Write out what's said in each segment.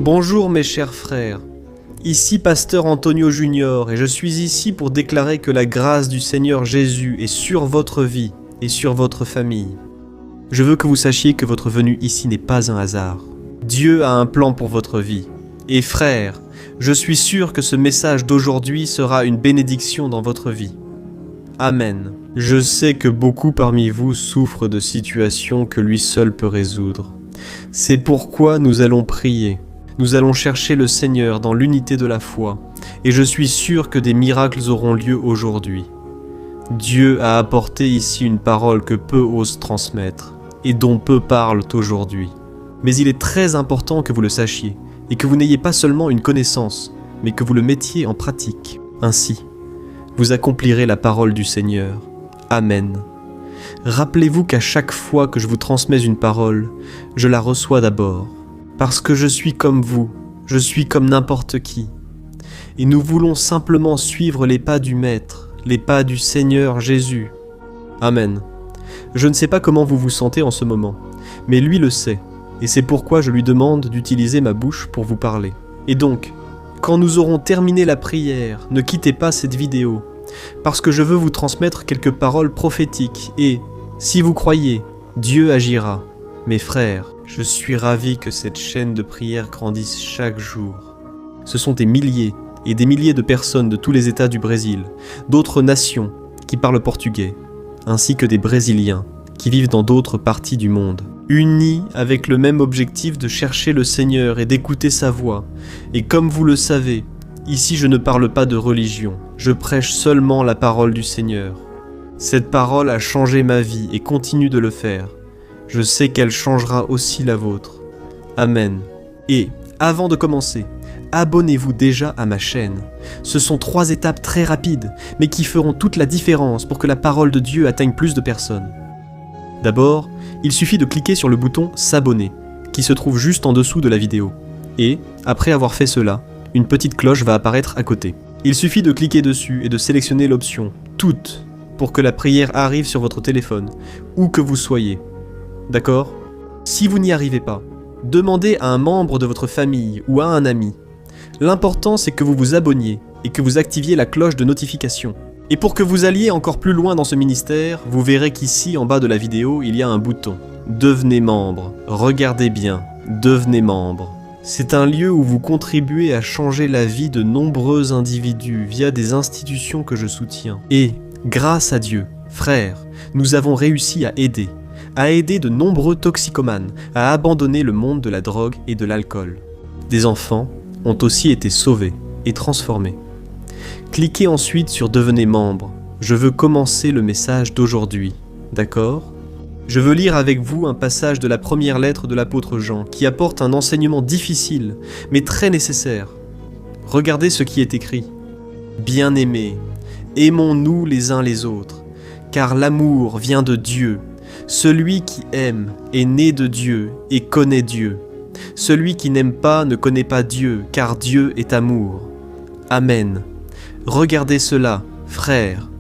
Bonjour mes chers frères, ici Pasteur Antonio Junior et je suis ici pour déclarer que la grâce du Seigneur Jésus est sur votre vie et sur votre famille. Je veux que vous sachiez que votre venue ici n'est pas un hasard. Dieu a un plan pour votre vie. Et frères, je suis sûr que ce message d'aujourd'hui sera une bénédiction dans votre vie. Amen. Je sais que beaucoup parmi vous souffrent de situations que lui seul peut résoudre. C'est pourquoi nous allons prier. Nous allons chercher le Seigneur dans l'unité de la foi, et je suis sûr que des miracles auront lieu aujourd'hui. Dieu a apporté ici une parole que peu osent transmettre, et dont peu parlent aujourd'hui. Mais il est très important que vous le sachiez, et que vous n'ayez pas seulement une connaissance, mais que vous le mettiez en pratique. Ainsi, vous accomplirez la parole du Seigneur. Amen. Rappelez-vous qu'à chaque fois que je vous transmets une parole, je la reçois d'abord. Parce que je suis comme vous, je suis comme n'importe qui. Et nous voulons simplement suivre les pas du Maître, les pas du Seigneur Jésus. Amen. Je ne sais pas comment vous vous sentez en ce moment, mais lui le sait, et c'est pourquoi je lui demande d'utiliser ma bouche pour vous parler. Et donc, quand nous aurons terminé la prière, ne quittez pas cette vidéo, parce que je veux vous transmettre quelques paroles prophétiques, et, si vous croyez, Dieu agira. Mes frères, je suis ravi que cette chaîne de prière grandisse chaque jour. Ce sont des milliers et des milliers de personnes de tous les États du Brésil, d'autres nations qui parlent portugais, ainsi que des Brésiliens qui vivent dans d'autres parties du monde, unis avec le même objectif de chercher le Seigneur et d'écouter sa voix. Et comme vous le savez, ici je ne parle pas de religion, je prêche seulement la parole du Seigneur. Cette parole a changé ma vie et continue de le faire. Je sais qu'elle changera aussi la vôtre. Amen. Et, avant de commencer, abonnez-vous déjà à ma chaîne. Ce sont 3 étapes très rapides, mais qui feront toute la différence pour que la parole de Dieu atteigne plus de personnes. D'abord, il suffit de cliquer sur le bouton « S'abonner » qui se trouve juste en dessous de la vidéo. Et, après avoir fait cela, une petite cloche va apparaître à côté. Il suffit de cliquer dessus et de sélectionner l'option « Toutes » pour que la prière arrive sur votre téléphone, où que vous soyez. D'accord ? Si vous n'y arrivez pas, demandez à un membre de votre famille ou à un ami. L'important c'est que vous vous abonniez et que vous activiez la cloche de notification. Et pour que vous alliez encore plus loin dans ce ministère, vous verrez qu'ici en bas de la vidéo, il y a un bouton. Devenez membre. Regardez bien, devenez membre. C'est un lieu où vous contribuez à changer la vie de nombreux individus via des institutions que je soutiens. Et, grâce à Dieu, frères, nous avons réussi à aider de nombreux toxicomanes à abandonner le monde de la drogue et de l'alcool. Des enfants ont aussi été sauvés et transformés. Cliquez ensuite sur « Devenez membre ». Je veux commencer le message d'aujourd'hui, d'accord ? Je veux lire avec vous un passage de la première lettre de l'apôtre Jean qui apporte un enseignement difficile, mais très nécessaire. Regardez ce qui est écrit. « Bien-aimés, aimons-nous les uns les autres, car l'amour vient de Dieu. Celui qui aime est né de Dieu et connaît Dieu. Celui qui n'aime pas ne connaît pas Dieu, car Dieu est amour. Amen. Regardez cela, frères.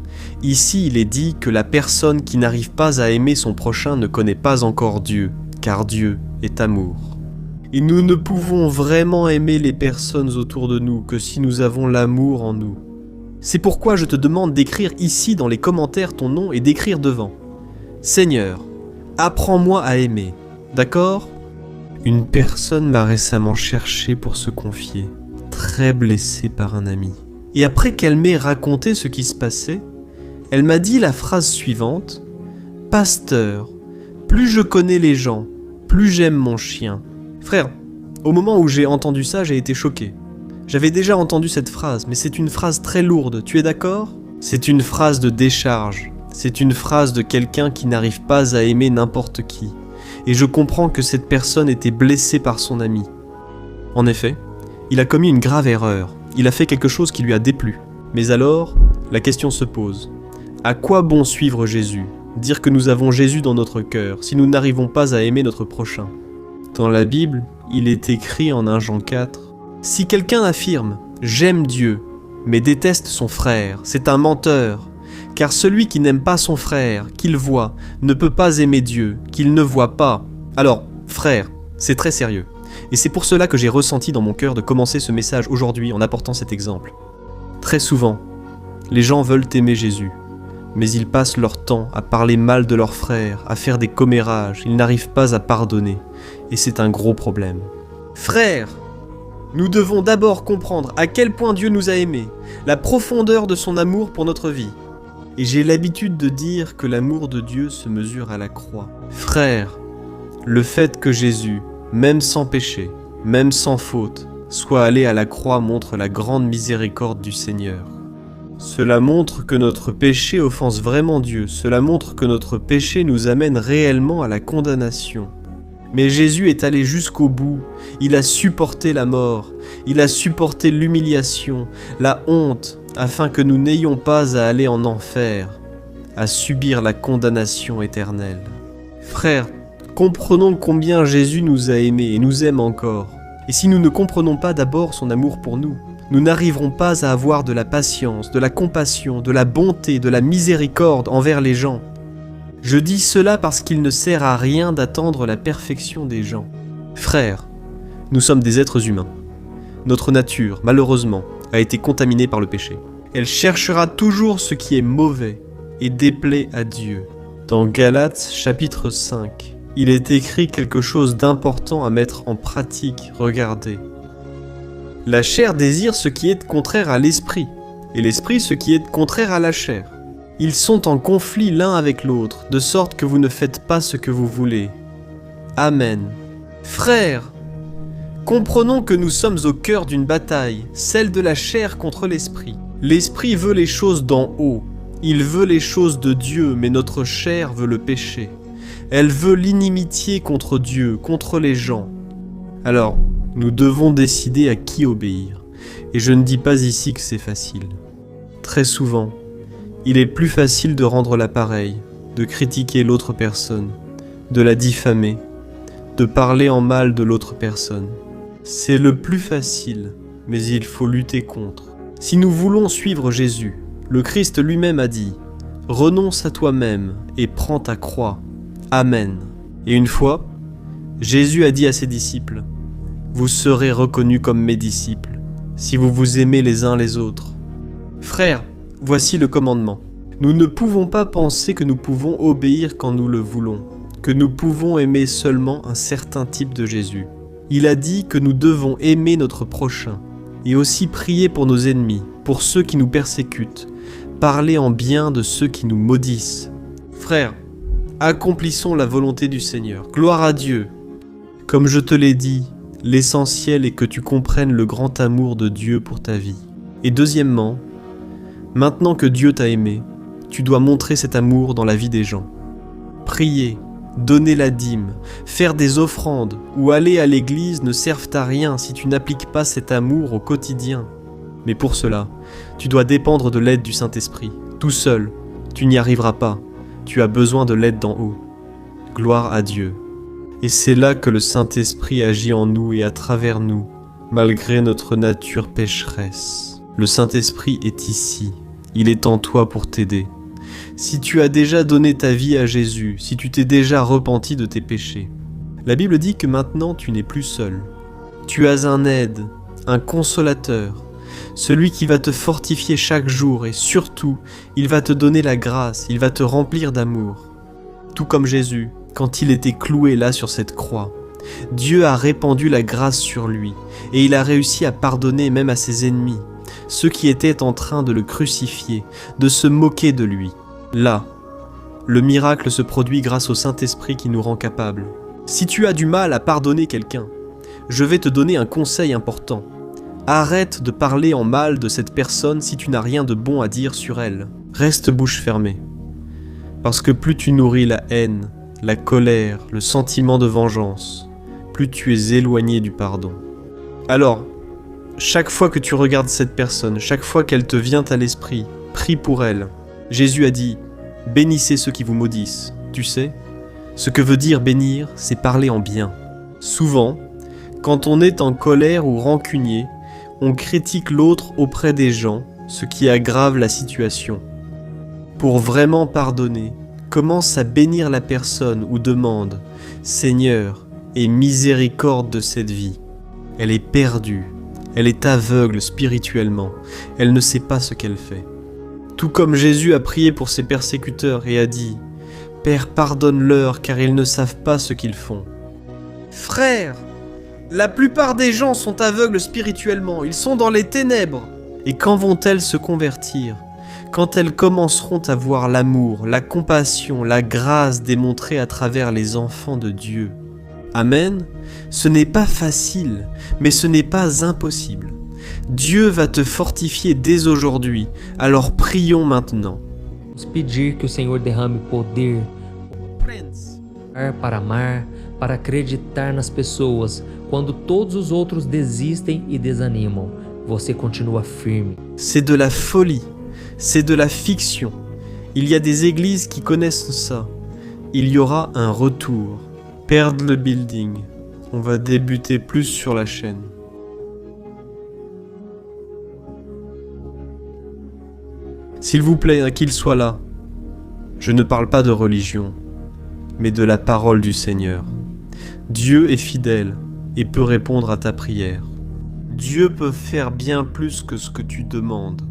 Ici, il est dit que la personne qui n'arrive pas à aimer son prochain ne connaît pas encore Dieu, car Dieu est amour. Et nous ne pouvons vraiment aimer les personnes autour de nous que si nous avons l'amour en nous. C'est pourquoi je te demande d'écrire ici dans les commentaires ton nom et d'écrire devant. Seigneur, apprends-moi à aimer, d'accord ? Une personne m'a récemment cherché pour se confier, très blessée par un ami. Et après qu'elle m'ait raconté ce qui se passait, elle m'a dit la phrase suivante : « Pasteur, plus je connais les gens, plus j'aime mon chien. » Frère, au moment où j'ai entendu ça, j'ai été choqué. J'avais déjà entendu cette phrase, mais c'est une phrase très lourde, tu es d'accord ? C'est une phrase de décharge. C'est une phrase de quelqu'un qui n'arrive pas à aimer n'importe qui. Et je comprends que cette personne était blessée par son ami. En effet, il a commis une grave erreur. Il a fait quelque chose qui lui a déplu. Mais alors, la question se pose. À quoi bon suivre Jésus ? Dire que nous avons Jésus dans notre cœur si nous n'arrivons pas à aimer notre prochain ? Dans la Bible, il est écrit en 1 Jean 4 : « Si quelqu'un affirme « J'aime Dieu », mais déteste son frère, c'est un menteur. Car celui qui n'aime pas son frère, qu'il voit, ne peut pas aimer Dieu, qu'il ne voit pas. » Alors, frère, c'est très sérieux. Et c'est pour cela que j'ai ressenti dans mon cœur de commencer ce message aujourd'hui en apportant cet exemple. Très souvent, les gens veulent aimer Jésus, mais ils passent leur temps à parler mal de leurs frères, à faire des commérages, ils n'arrivent pas à pardonner, et c'est un gros problème. Frères, nous devons d'abord comprendre à quel point Dieu nous a aimés, la profondeur de son amour pour notre vie. Et j'ai l'habitude de dire que l'amour de Dieu se mesure à la croix. Frères, le fait que Jésus, même sans péché, même sans faute, soit allé à la croix montre la grande miséricorde du Seigneur. Cela montre que notre péché offense vraiment Dieu, cela montre que notre péché nous amène réellement à la condamnation. Mais Jésus est allé jusqu'au bout, il a supporté la mort, il a supporté l'humiliation, la honte, afin que nous n'ayons pas à aller en enfer, à subir la condamnation éternelle. Frères, comprenons combien Jésus nous a aimés et nous aime encore. Et si nous ne comprenons pas d'abord son amour pour nous, nous n'arriverons pas à avoir de la patience, de la compassion, de la bonté, de la miséricorde envers les gens. Je dis cela parce qu'il ne sert à rien d'attendre la perfection des gens. Frères, nous sommes des êtres humains. Notre nature, malheureusement, a été contaminée par le péché. Elle cherchera toujours ce qui est mauvais et déplaît à Dieu. Dans Galates chapitre 5, il est écrit quelque chose d'important à mettre en pratique, regardez. La chair désire ce qui est contraire à l'esprit, et l'esprit ce qui est contraire à la chair. Ils sont en conflit l'un avec l'autre, de sorte que vous ne faites pas ce que vous voulez. Amen. Frères, comprenons que nous sommes au cœur d'une bataille, celle de la chair contre l'esprit. L'esprit veut les choses d'en haut, il veut les choses de Dieu, mais notre chair veut le péché. Elle veut l'inimitié contre Dieu, contre les gens. Alors, nous devons décider à qui obéir. Et je ne dis pas ici que c'est facile. Très souvent, il est plus facile de rendre l'appareil, de critiquer l'autre personne, de la diffamer, de parler en mal de l'autre personne. C'est le plus facile, mais il faut lutter contre. Si nous voulons suivre Jésus, le Christ lui-même a dit « Renonce à toi-même et prends ta croix. Amen. » Et une fois, Jésus a dit à ses disciples « Vous serez reconnus comme mes disciples, si vous vous aimez les uns les autres. » Frères, voici le commandement. Nous ne pouvons pas penser que nous pouvons obéir quand nous le voulons, que nous pouvons aimer seulement un certain type de Jésus. Il a dit que nous devons aimer notre prochain, et aussi prier pour nos ennemis, pour ceux qui nous persécutent, parler en bien de ceux qui nous maudissent. Frères, accomplissons la volonté du Seigneur. Gloire à Dieu. Comme je te l'ai dit, l'essentiel est que tu comprennes le grand amour de Dieu pour ta vie. Et deuxièmement, maintenant que Dieu t'a aimé, tu dois montrer cet amour dans la vie des gens. Prier, donner la dîme, faire des offrandes ou aller à l'église ne servent à rien si tu n'appliques pas cet amour au quotidien. Mais pour cela, tu dois dépendre de l'aide du Saint-Esprit. Tout seul, tu n'y arriveras pas. Tu as besoin de l'aide d'en haut. Gloire à Dieu. Et c'est là que le Saint-Esprit agit en nous et à travers nous, malgré notre nature pécheresse. Le Saint-Esprit est ici. Il est en toi pour t'aider. Si tu as déjà donné ta vie à Jésus, si tu t'es déjà repenti de tes péchés, la Bible dit que maintenant tu n'es plus seul. Tu as un aide, un consolateur, celui qui va te fortifier chaque jour et surtout, il va te donner la grâce, il va te remplir d'amour. Tout comme Jésus, quand il était cloué là sur cette croix, Dieu a répandu la grâce sur lui et il a réussi à pardonner même à ses ennemis, ceux qui étaient en train de le crucifier, de se moquer de lui. Là, le miracle se produit grâce au Saint-Esprit qui nous rend capables. Si tu as du mal à pardonner quelqu'un, je vais te donner un conseil important. Arrête de parler en mal de cette personne si tu n'as rien de bon à dire sur elle. Reste bouche fermée. Parce que plus tu nourris la haine, la colère, le sentiment de vengeance, plus tu es éloigné du pardon. Alors, chaque fois que tu regardes cette personne, chaque fois qu'elle te vient à l'esprit, prie pour elle. Jésus a dit « Bénissez ceux qui vous maudissent ». Tu sais, ce que veut dire bénir, c'est parler en bien. Souvent, quand on est en colère ou rancunier, on critique l'autre auprès des gens, ce qui aggrave la situation. Pour vraiment pardonner, commence à bénir la personne ou demande « Seigneur, aie miséricorde de cette vie. Elle est perdue, elle est aveugle spirituellement, elle ne sait pas ce qu'elle fait. Tout comme Jésus a prié pour ses persécuteurs et a dit « Père, pardonne-leur car ils ne savent pas ce qu'ils font. » Frère, la plupart des gens sont aveugles spirituellement, ils sont dans les ténèbres. Et quand vont-elles se convertir ? Quand elles commenceront à voir l'amour, la compassion, la grâce démontrée à travers les enfants de Dieu. Amen. Ce n'est pas facile, mais ce n'est pas impossible. Dieu va te fortifier dès aujourd'hui, alors prions maintenant. Vamos pedir que o Senhor derrame poder para amar, para acreditar nas pessoas. Quando todos os outros desistem e desanimam, você continua firme. C'est de la folie, c'est de la fiction. Il y a des églises qui connaissent ça. Il y aura un retour. Perdre le building. On va débuter plus sur la chaîne. S'il vous plaît, qu'il soit là. Je ne parle pas de religion, mais de la parole du Seigneur. Dieu est fidèle et peut répondre à ta prière. Dieu peut faire bien plus que ce que tu demandes.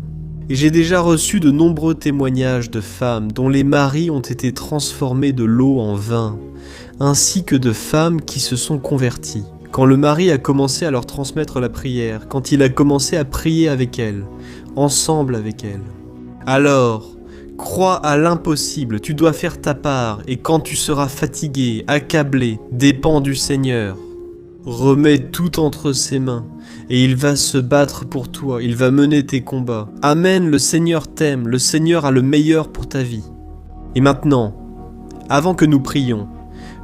Et j'ai déjà reçu de nombreux témoignages de femmes dont les maris ont été transformés de l'eau en vin, ainsi que de femmes qui se sont converties. Quand le mari a commencé à leur transmettre la prière, quand il a commencé à prier avec elles, ensemble avec elles. Alors, crois à l'impossible, tu dois faire ta part, et quand tu seras fatigué, accablé, dépends du Seigneur. Remets tout entre ses mains, et il va se battre pour toi, il va mener tes combats. Amen, le Seigneur t'aime, le Seigneur a le meilleur pour ta vie. Et maintenant, avant que nous prions,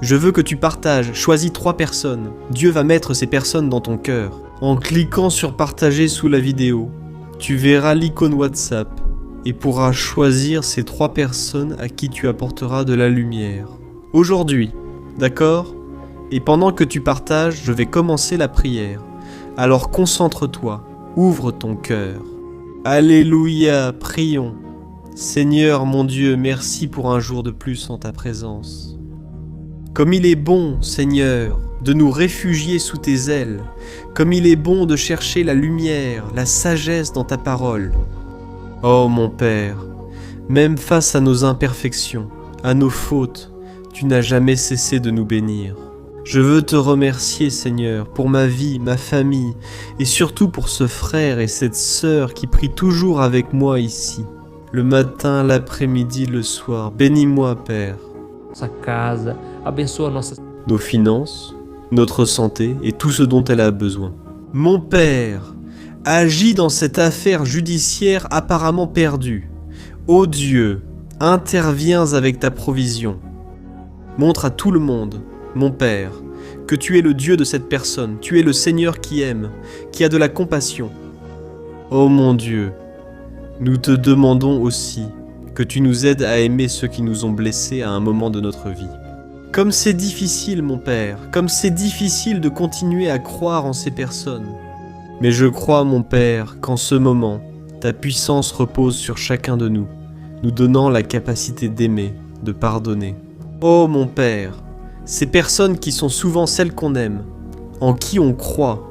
je veux que tu partages, choisis 3 personnes. Dieu va mettre ces personnes dans ton cœur. En cliquant sur partager sous la vidéo, tu verras l'icône WhatsApp et pourras choisir ces 3 personnes à qui tu apporteras de la lumière. Aujourd'hui, d'accord ? Et pendant que tu partages, je vais commencer la prière. Alors concentre-toi, ouvre ton cœur. Alléluia, prions. Seigneur mon Dieu, merci pour un jour de plus en ta présence. Comme il est bon, Seigneur, de nous réfugier sous tes ailes, comme il est bon de chercher la lumière, la sagesse dans ta parole. Oh mon Père, même face à nos imperfections, à nos fautes, tu n'as jamais cessé de nous bénir. Je veux te remercier, Seigneur, pour ma vie, ma famille, et surtout pour ce frère et cette sœur qui prient toujours avec moi ici. Le matin, l'après-midi, le soir. Bénis-moi, Père. Nossa casa, abençoa nossas... Nos finances, notre santé et tout ce dont elle a besoin. Mon Père, agis dans cette affaire judiciaire apparemment perdue. Ô Dieu, interviens avec ta provision. Montre à tout le monde, mon Père, que tu es le Dieu de cette personne, tu es le Seigneur qui aime, qui a de la compassion. Ô mon Dieu, nous te demandons aussi que tu nous aides à aimer ceux qui nous ont blessés à un moment de notre vie. Comme c'est difficile, mon Père, comme c'est difficile de continuer à croire en ces personnes. Mais je crois, mon Père, qu'en ce moment, ta puissance repose sur chacun de nous, nous donnant la capacité d'aimer, de pardonner. Oh mon Père, ces personnes qui sont souvent celles qu'on aime, en qui on croit,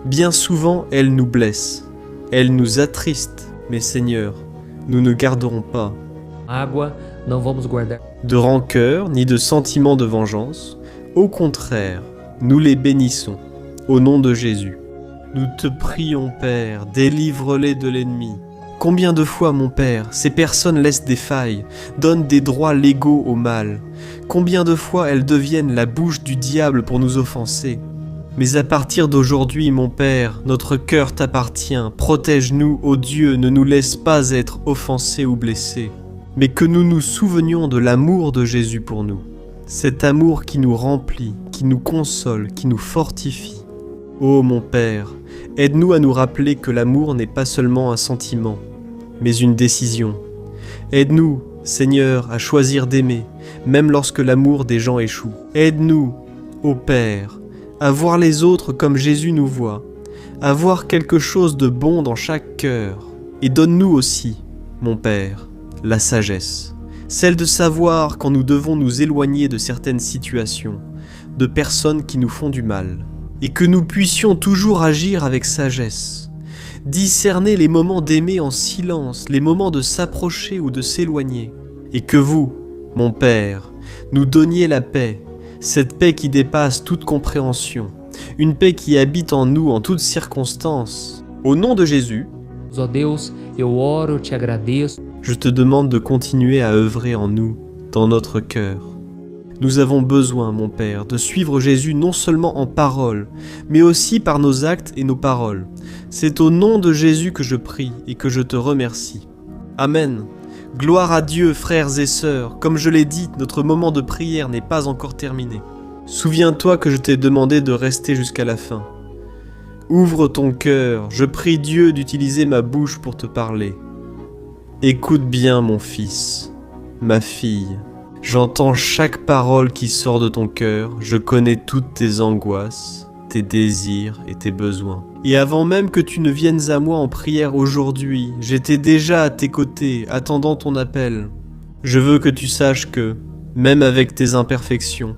bien souvent elles nous blessent, elles nous attristent, mais Seigneur, nous ne garderons pas não vamos guardar de rancœur ni de sentiment de vengeance. Au contraire, nous les bénissons, au nom de Jésus. Nous te prions, Père, délivre-les de l'ennemi. Combien de fois, mon Père, ces personnes laissent des failles, donnent des droits légaux au mal. Combien de fois elles deviennent la bouche du diable pour nous offenser. Mais à partir d'aujourd'hui, mon Père, notre cœur t'appartient. Protège-nous, ô Dieu, ne nous laisse pas être offensés ou blessés. Mais que nous nous souvenions de l'amour de Jésus pour nous. Cet amour qui nous remplit, qui nous console, qui nous fortifie. Ô mon Père, aide-nous à nous rappeler que l'amour n'est pas seulement un sentiment, mais une décision. Aide-nous, Seigneur, à choisir d'aimer, même lorsque l'amour des gens échoue. Aide-nous, ô Père, à voir les autres comme Jésus nous voit, à voir quelque chose de bon dans chaque cœur. Et donne-nous aussi, mon Père, la sagesse, celle de savoir quand nous devons nous éloigner de certaines situations, de personnes qui nous font du mal, et que nous puissions toujours agir avec sagesse, discerner les moments d'aimer en silence, les moments de s'approcher ou de s'éloigner, et que vous, mon Père, nous donniez la paix, cette paix qui dépasse toute compréhension, une paix qui habite en nous en toutes circonstances. Au nom de Jésus, Ó Deus, eu oro, eu te agradeço. je te demande de continuer à œuvrer en nous, dans notre cœur. Nous avons besoin, mon Père, de suivre Jésus non seulement en parole, mais aussi par nos actes et nos paroles. C'est au nom de Jésus que je prie et que je te remercie. Amen. Gloire à Dieu, frères et sœurs. Comme je l'ai dit, notre moment de prière n'est pas encore terminé. Souviens-toi que je t'ai demandé de rester jusqu'à la fin. Ouvre ton cœur, je prie Dieu d'utiliser ma bouche pour te parler. Écoute bien, mon fils, ma fille. J'entends chaque parole qui sort de ton cœur, je connais toutes tes angoisses, tes désirs et tes besoins. Et avant même que tu ne viennes à moi en prière aujourd'hui, j'étais déjà à tes côtés, attendant ton appel. Je veux que tu saches que, même avec tes imperfections,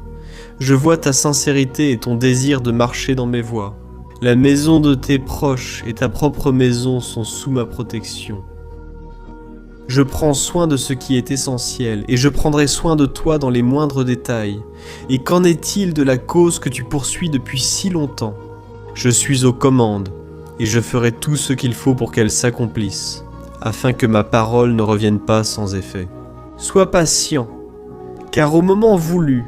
je vois ta sincérité et ton désir de marcher dans mes voies. La maison de tes proches et ta propre maison sont sous ma protection. Je prends soin de ce qui est essentiel et je prendrai soin de toi dans les moindres détails. Et qu'en est-il de la cause que tu poursuis depuis si longtemps ? Je suis aux commandes et je ferai tout ce qu'il faut pour qu'elle s'accomplisse, afin que ma parole ne revienne pas sans effet. Sois patient, car au moment voulu,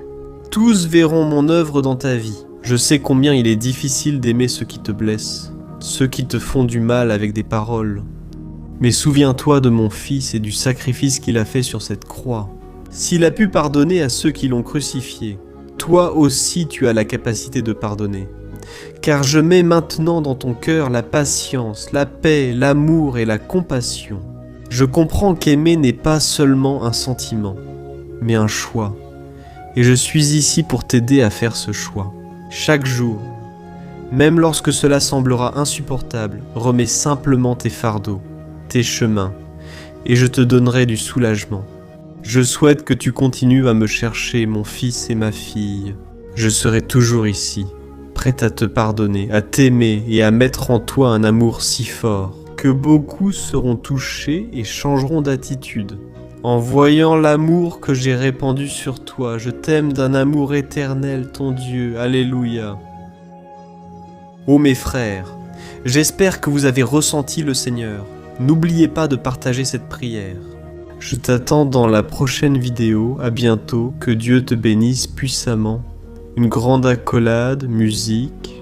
tous verront mon œuvre dans ta vie. Je sais combien il est difficile d'aimer ceux qui te blessent, ceux qui te font du mal avec des paroles. Mais souviens-toi de mon Fils et du sacrifice qu'il a fait sur cette croix. S'il a pu pardonner à ceux qui l'ont crucifié, toi aussi tu as la capacité de pardonner. Car je mets maintenant dans ton cœur la patience, la paix, l'amour et la compassion. Je comprends qu'aimer n'est pas seulement un sentiment, mais un choix. Et je suis ici pour t'aider à faire ce choix. Chaque jour, même lorsque cela semblera insupportable, remets simplement tes fardeaux, tes chemins, et je te donnerai du soulagement. Je souhaite que tu continues à me chercher, mon fils et ma fille. Je serai toujours ici, prête à te pardonner, à t'aimer et à mettre en toi un amour si fort que beaucoup seront touchés et changeront d'attitude. En voyant l'amour que j'ai répandu sur toi, je t'aime d'un amour éternel, ton Dieu. Alléluia. Ô mes frères, j'espère que vous avez ressenti le Seigneur. N'oubliez pas de partager cette prière. Je t'attends dans la prochaine vidéo. À bientôt. Que Dieu te bénisse puissamment. Une grande accolade, musique.